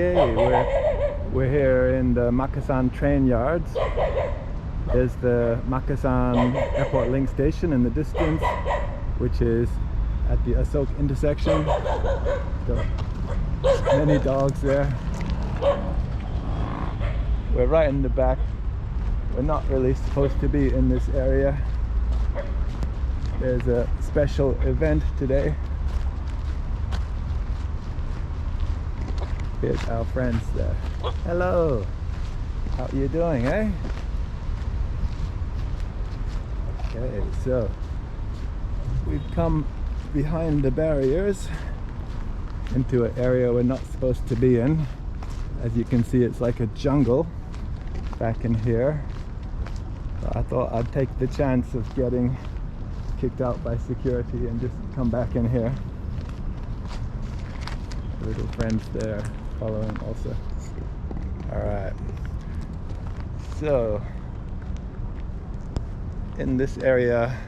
Okay, we're here in the Makkasan train yards. There's the Makkasan airport link station in the distance, which is at the Asok intersection. Got many dogs there. We're right in the back. We're not really supposed to be in this area. There's a special event today. Here's our friends there. Hello! How are you doing, eh? Okay, so we've come behind the barriers into an area we're not supposed to be in. As you can see, it's like a jungle back in here. So I thought I'd take the chance of getting kicked out by security and just come back in here. Little friends there following also. Alright, so in this area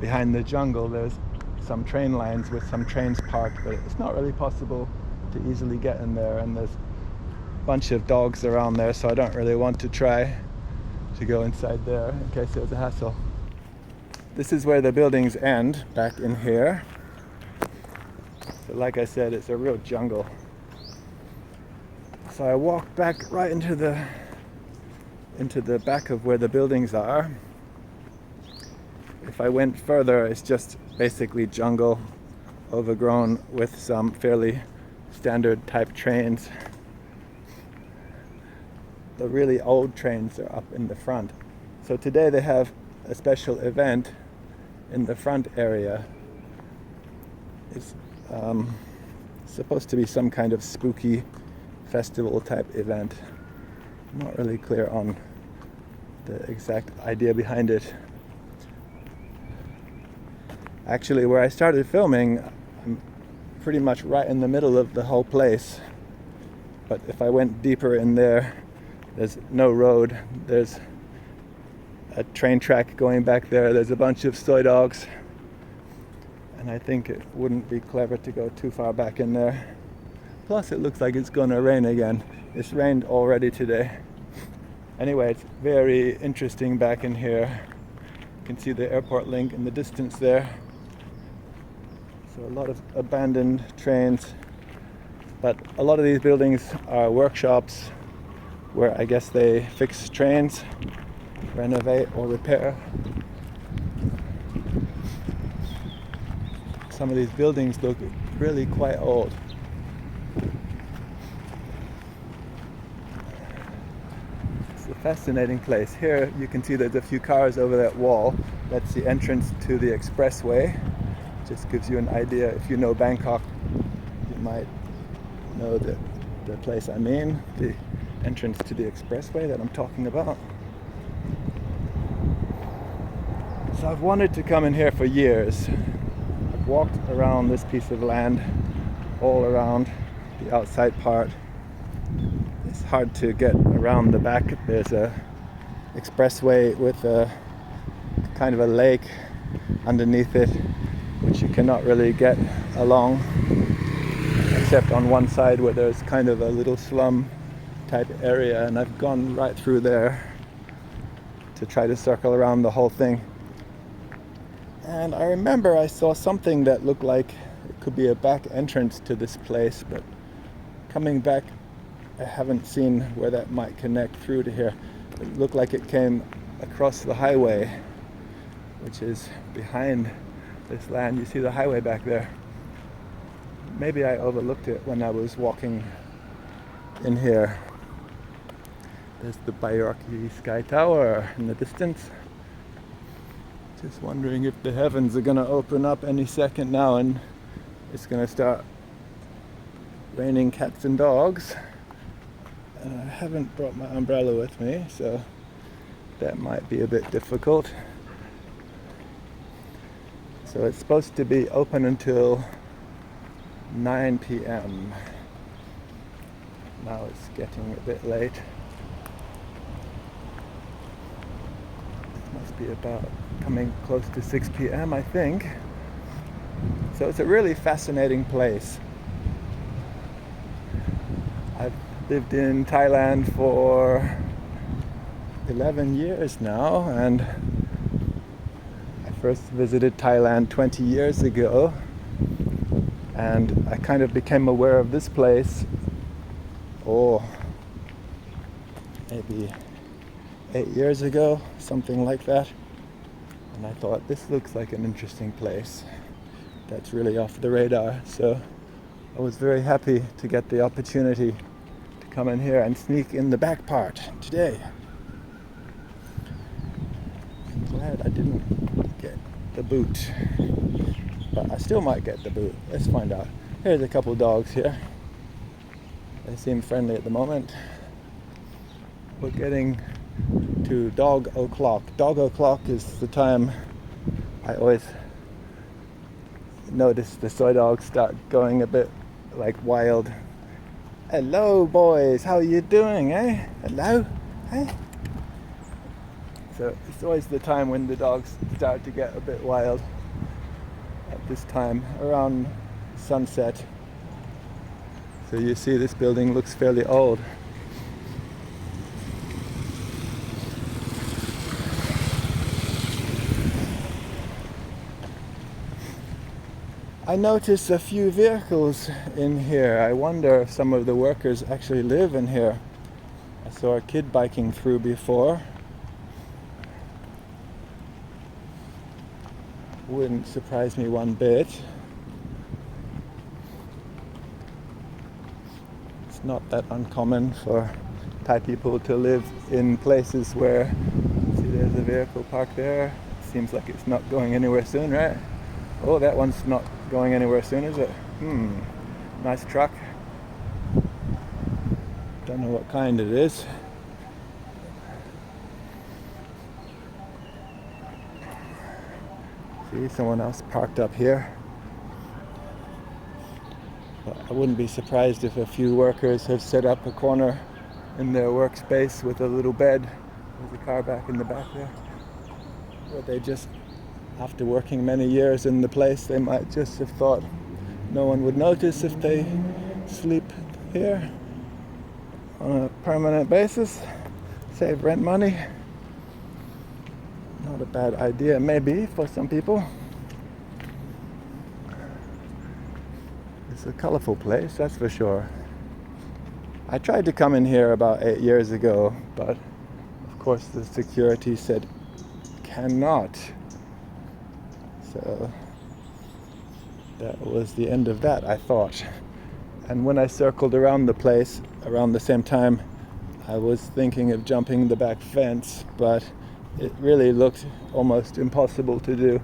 behind the jungle there's some train lines with some trains parked, but it's not really possible to easily get in there, and there's a bunch of dogs around there, so I don't really want to try to go inside there in case there's a hassle. This is where the buildings end, back in here. So like I said, it's a real jungle. So I walked back right into the back of where the buildings are. If I went further, it's just basically jungle, overgrown with some fairly standard type trains. The really old trains are up in the front. So today they have a special event in the front area. It's supposed to be some kind of spooky festival type event. I'm not really clear on the exact idea behind it. Actually, where I started filming, I'm pretty much right in the middle of the whole place. But if I went deeper in there, there's no road. There's a train track going back there. There's a bunch of soy dogs. And I think it wouldn't be clever to go too far back in there. Plus it looks like it's gonna rain again. It's rained already today. Anyway, it's very interesting back in here. You can see the airport link in the distance there. So a lot of abandoned trains. But a lot of these buildings are workshops where I guess they fix trains, renovate or repair. Some of these buildings look really quite old. It's a fascinating place. Here you can see there's a few cars over that wall. That's the entrance to the expressway. Just gives you an idea. If you know Bangkok, you might know the place I mean, the entrance to the expressway that I'm talking about. So I've wanted to come in here for years. I've walked around this piece of land, all around the outside part. It's hard to get around the back. There's a expressway with a kind of a lake underneath it, which you cannot really get along, except on one side where there's kind of a little slum type area, and I've gone right through there to try to circle around the whole thing. And I remember I saw something that looked like it could be a back entrance to this place, but coming back I haven't seen where that might connect through to here. It looked like it came across the highway, which is behind this land. You see the highway back there. Maybe I overlooked it when I was walking in here. There's the Bangkok Sky Tower in the distance. Just wondering if the heavens are going to open up any second now and it's going to start raining cats and dogs. And I haven't brought my umbrella with me, so that might be a bit difficult. So it's supposed to be open until 9 p.m. Now it's getting a bit late. It must be about coming close to 6 p.m. I think. So it's a really fascinating place. lived in Thailand for 11 years now, and I first visited Thailand 20 years ago, and I kind of became aware of this place, maybe 8 years ago, something like that. And I thought, this looks like an interesting place that's really off the radar. So I was very happy to get the opportunity to come in here and sneak in the back part today. I'm glad I didn't get the boot, but I still might get the boot. Let's find out. Here's a couple dogs here. They seem friendly at the moment. We're getting to dog o'clock. Dog o'clock is the time I always notice the soy dogs start going a bit like wild. Hello boys, how you doing, eh? Hello? Hey? So it's always the time when the dogs start to get a bit wild at this time, around sunset. So you see this building looks fairly old. I noticed a few vehicles in here. I wonder if some of the workers actually live in here. I saw a kid biking through before. Wouldn't surprise me one bit. It's not that uncommon for Thai people to live in places where, see, there's a vehicle parked there. Seems like it's not going anywhere soon, right? Oh, that one's not going anywhere soon, is it? Nice truck. Don't know what kind it is. See, someone else parked up here. But I wouldn't be surprised if a few workers have set up a corner in their workspace with a little bed. There's a car back in the back there. Or they just, after working many years in the place, they might just have thought no one would notice if they sleep here on a permanent basis, save rent money. Not a bad idea, maybe, for some people. It's a colorful place, that's for sure. I tried to come in here about 8 years ago, but of course the security said cannot. So that was the end of that, I thought. And when I circled around the place around the same time, I was thinking of jumping the back fence, but it really looked almost impossible to do.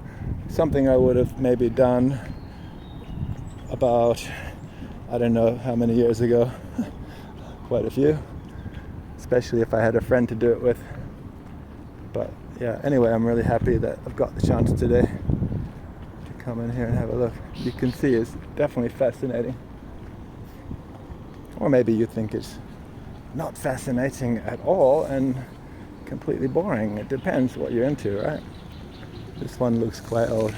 Something I would have maybe done about, I don't know how many years ago, quite a few, especially if I had a friend to do it with. But yeah, anyway, I'm really happy that I've got the chance today to come in here and have a look. You can see it's definitely fascinating. Or maybe you think it's not fascinating at all and completely boring. It depends what you're into, right? This one looks quite old.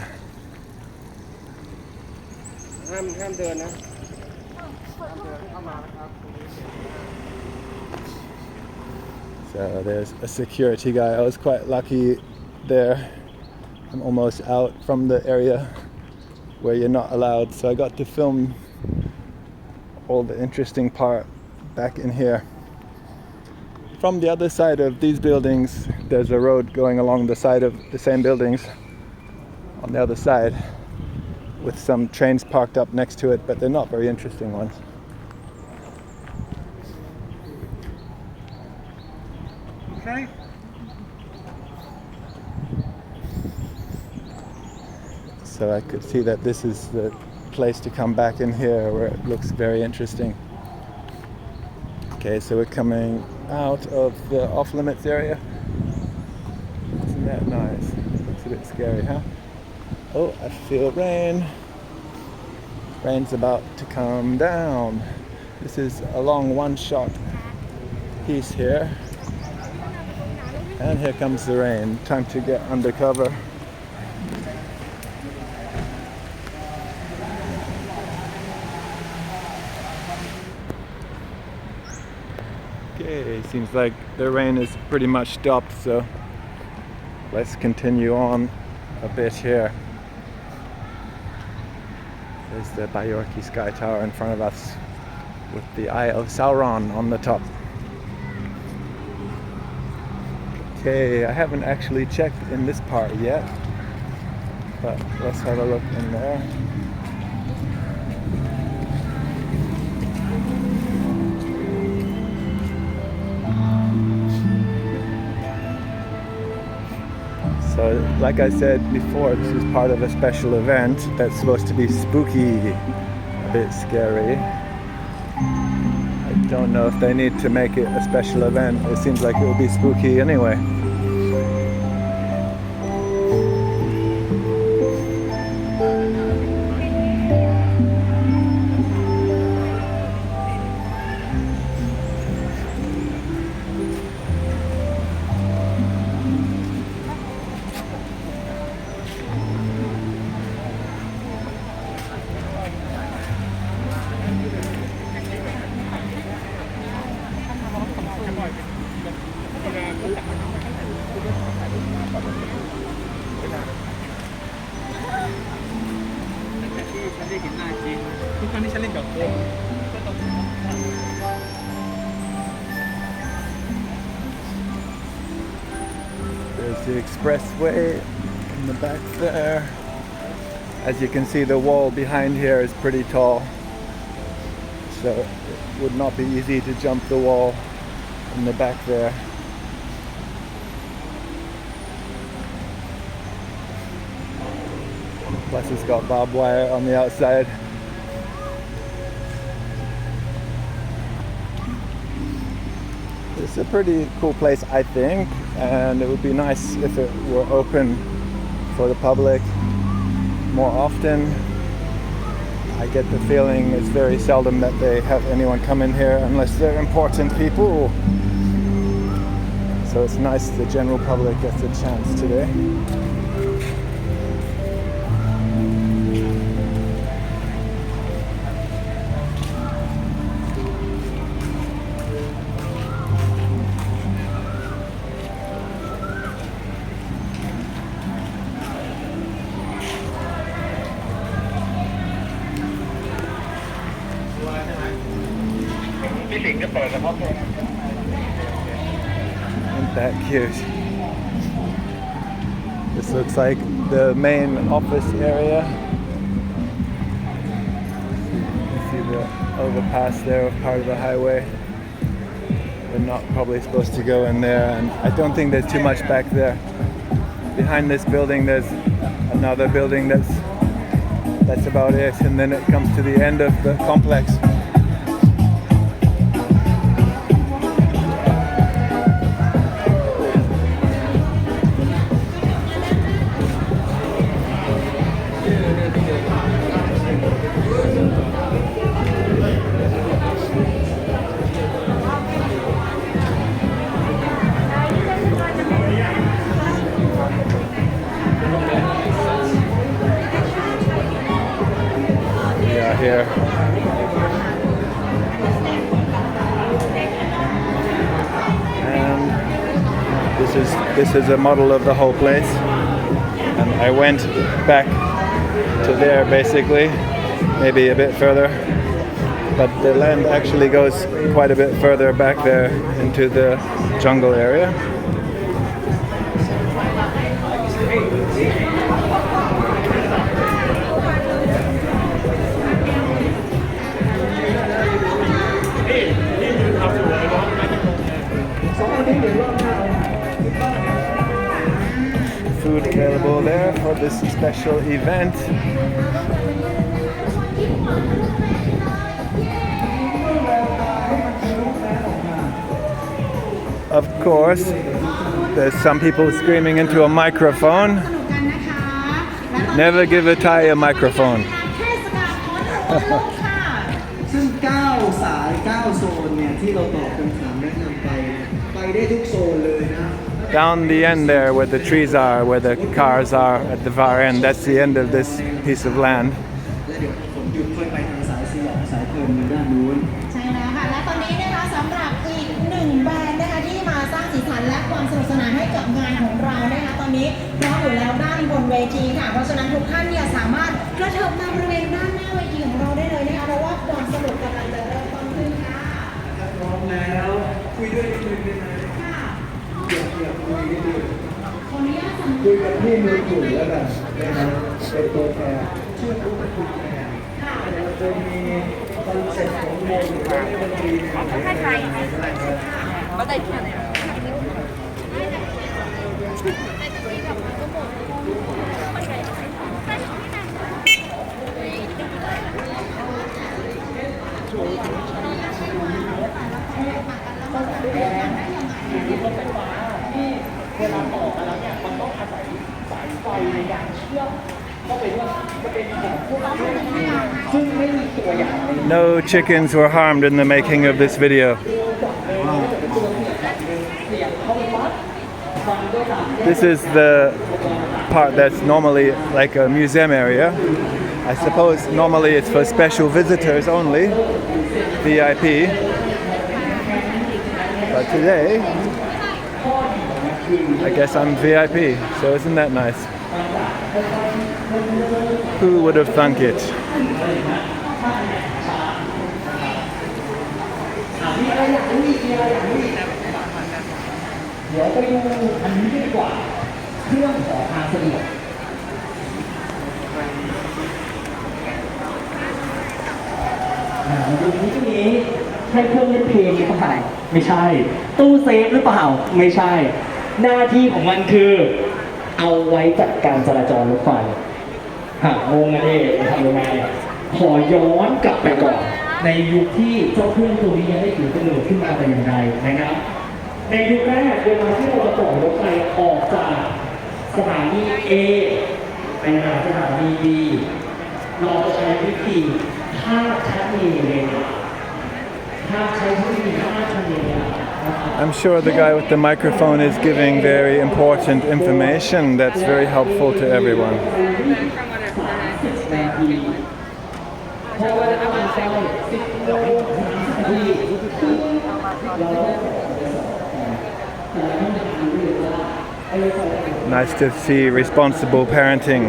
So there's a security guy. I was quite lucky there. I'm almost out from the area where you're not allowed, so I got to film all the interesting part back in here. From the other side of these buildings, there's a road going along the side of the same buildings on the other side with some trains parked up next to it, but they're not very interesting ones. Okay. So I could see that this is the place to come back in here where it looks very interesting. Okay, so we're coming out of the off-limits area. Isn't that nice? Looks a bit scary, huh? Oh, I feel rain. Rain's about to come down. This is a long one-shot piece here. And here comes the rain. Time to get undercover. Okay, seems like the rain is pretty much stopped, so let's continue on a bit here. There's the Bangkok Sky Tower in front of us with the Eye of Sauron on the top. Okay, I haven't actually checked in this part yet, but let's have a look in there. So, like I said before, this is part of a special event that's supposed to be spooky, a bit scary. I don't know if they need to make it a special event. It seems like it will be spooky anyway. There's the expressway in the back there. As you can see, the wall behind here is pretty tall, so it would not be easy to jump the wall in the back there. Plus it's got barbed wire on the outside. It's a pretty cool place, I think, and it would be nice if it were open for the public more often. I get the feeling it's very seldom that they have anyone come in here unless they're important people. So it's nice the general public gets a chance today. Isn't that cute? This looks like the main office area. You can see the overpass there of part of the highway. We're not probably supposed to go in there, and I don't think there's too much back there. Behind this building there's another building that's about it, and then it comes to the end of the complex. Here. And this is a model of the whole place, and I went back to there basically, maybe a bit further, but the land actually goes quite a bit further back there into the jungle area. Food available there for this special event. Of course, there's some people screaming into a microphone. Never give a Thai a microphone. Down the end there where the trees are, where the cars are at the far end, that's the end of this piece of land. กับงานของเรานะคะตอนนี้พร้อมอยู่แล้วด้านบนเวทีค่ะเพราะฉะนั้นทุกท่านเนี่ยสามารถกระเถิบมาบริเวณด้านหน้าเวทีของเราได้เลยนะคะเพราะว่าความสนุกกำลังจะเริ่มต้นขึ้นค่ะพร้อมแล้วคุยด้วยนิดนึงได้ไหมค่ะอยากคุยนิดนึงคุยกับพี่มือถือแล้วกันนะครับเป็นตัวแทนชื่อคุณเป็นตัวแทนจะมีคอนเซ็ปต์ของวงหรือว่าดนตรีให้ใครก็ได้ที่ไหนเวลาต่อกันแล้วเนี่ยมันต้องอาศัยสายไฟในการเชื่อมเข้าไปด้วยจะเป็นของพวกซึ่งไม่มีตัวอย่าง No chickens were harmed in the making of this video. This is the part that's normally like a museum area. I suppose normally it's for special visitors only, VIP. But today, I guess I'm VIP, so isn't that nice? Who would have thunk it? เดี๋ยวไปดูอันนี้ดีกว่าเครื่องขอทางสะดวกดูนี้ใช่เครื่องเล่นเพลงหรือเปล่าไม่ใช่ตู้เซฟหรือเปล่าไม่ใช่หน้าที่ของมันคือเอาไว้จัดการจราจรรถไฟงงนะเอ๊ะทำยังไงขอย้อนกลับไปก่อนในยุคที่เจ้าเครื่องตัวนี้ยังไม่ถือกำเนิดขึ้นมาแต่อย่างใดนะครับในยุคแรกเวลาที่เราจะต่อรถไฟออกจากสถานี A ไปหาสถานี B เราจะใช้วิธีข้ามชั้นเองข้ามใช้วิธีข้ามชั้นเอง I'm sure the guy with the microphone is giving very important information that's very helpful to everyone. Nice to see responsible parenting.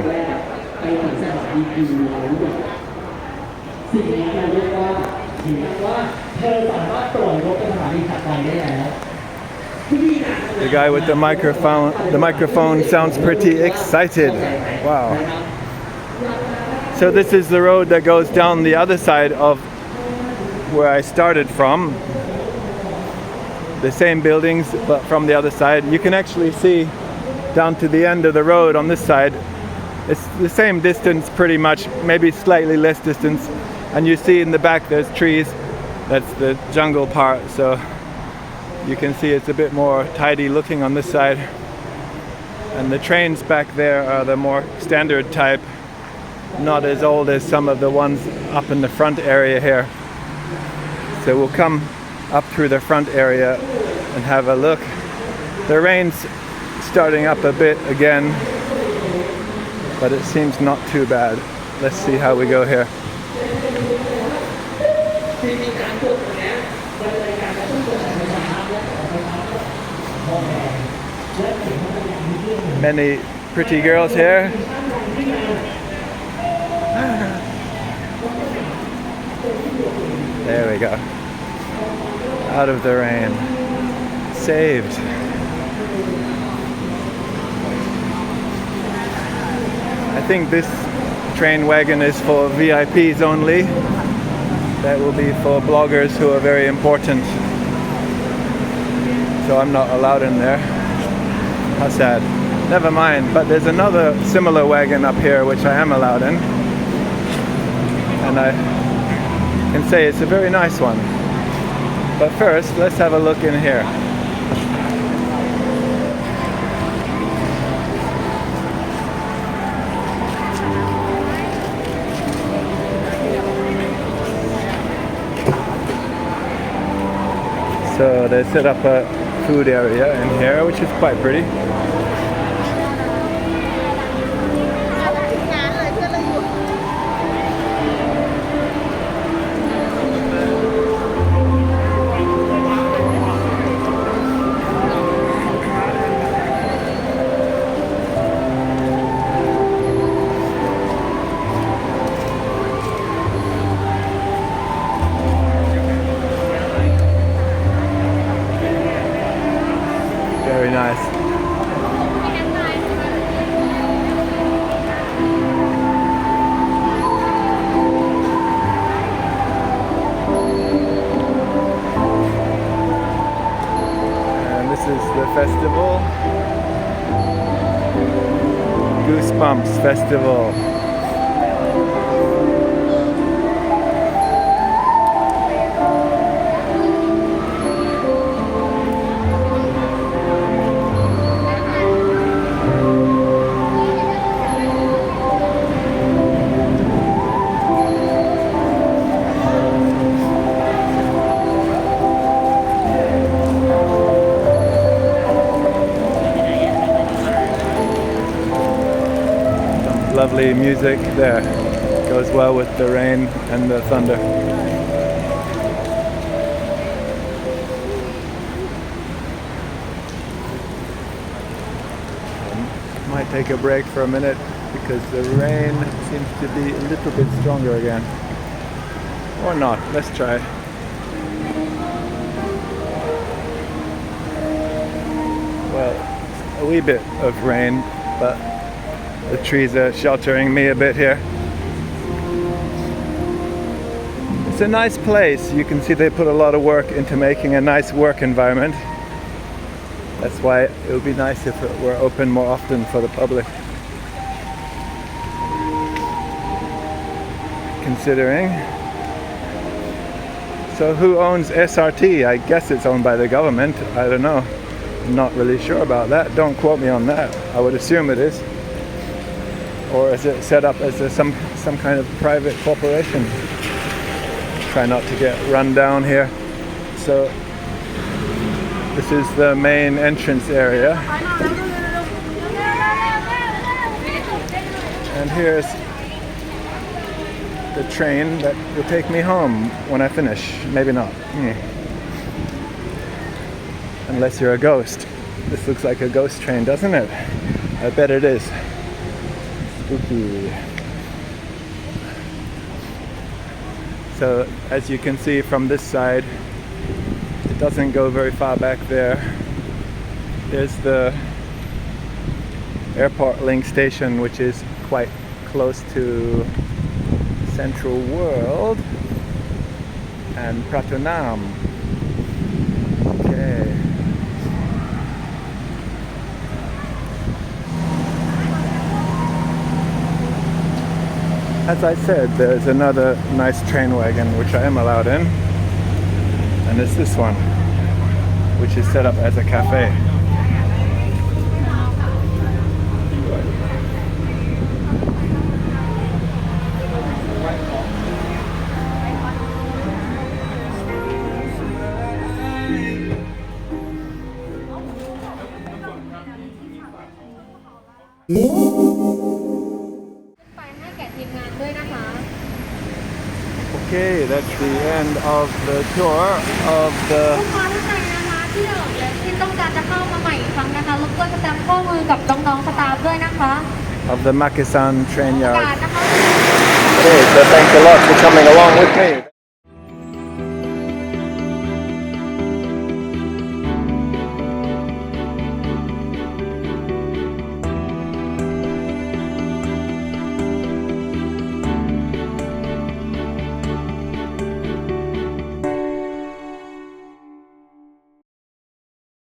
The guy with the microphone sounds pretty excited. Wow. So this is the road that goes down the other side of where I started from. The same buildings, but from the other side. You can actually see down to the end of the road on this side. It's the same distance pretty much, maybe slightly less distance. And you see in the back there's trees. That's the jungle part, so you can see it's a bit more tidy looking on this side. And the trains back there are the more standard type, not as old as some of the ones up in the front area here. So we'll come up through the front area and have a look. The rain's starting up a bit again, but it seems not too bad. Let's see how we go here. Many pretty girls here. There we go. Out of the rain. Saved. I think this train wagon is for VIPs only. That will be for bloggers who are very important. So I'm not allowed in there. How sad. Never mind, but there's another similar wagon up here which I am allowed in. And I can say it's a very nice one. But first, let's have a look in here. So they set up a food area in here, which is quite pretty. Very nice. And this is the festival. Goosebumps Festival. Lovely music there. Goes well with the rain and the thunder. Might take a break for a minute because the rain seems to be a little bit stronger again. Or not. Let's try. Well, a wee bit of rain, but the trees are sheltering me a bit here. It's a nice place. You can see they put a lot of work into making a nice work environment. That's why it would be nice if it were open more often for the public. Considering. So who owns SRT? I guess it's owned by the government. I don't know. I'm not really sure about that. Don't quote me on that. I would assume it is. Or is it set up as some kind of private corporation? Try not to get run down here. So this is the main entrance area. And here's the train that will take me home when I finish. Maybe not. Unless you're a ghost. This looks like a ghost train, doesn't it? I bet it is. Spooky. So as you can see from this side, it doesn't go very far back there. There's the airport link station, which is quite close to Central World and Pratunam. Okay. As I said, there's another nice train wagon which I am allowed in, and it's this one, which is set up as a cafe. Okay, that's the end of the tour of the ลูกค้าท่านใดนะคะที่เดิมและที่ต้องการจะเข้ามาใหม่อีกครั้งนะคะรบกวนสแตมป์ข้อมือกับน้องๆสตาฟด้วยนะคะ of the Makkasan train ประ yard. กาศนะคะ Okay, so thanks a lot for coming along with me.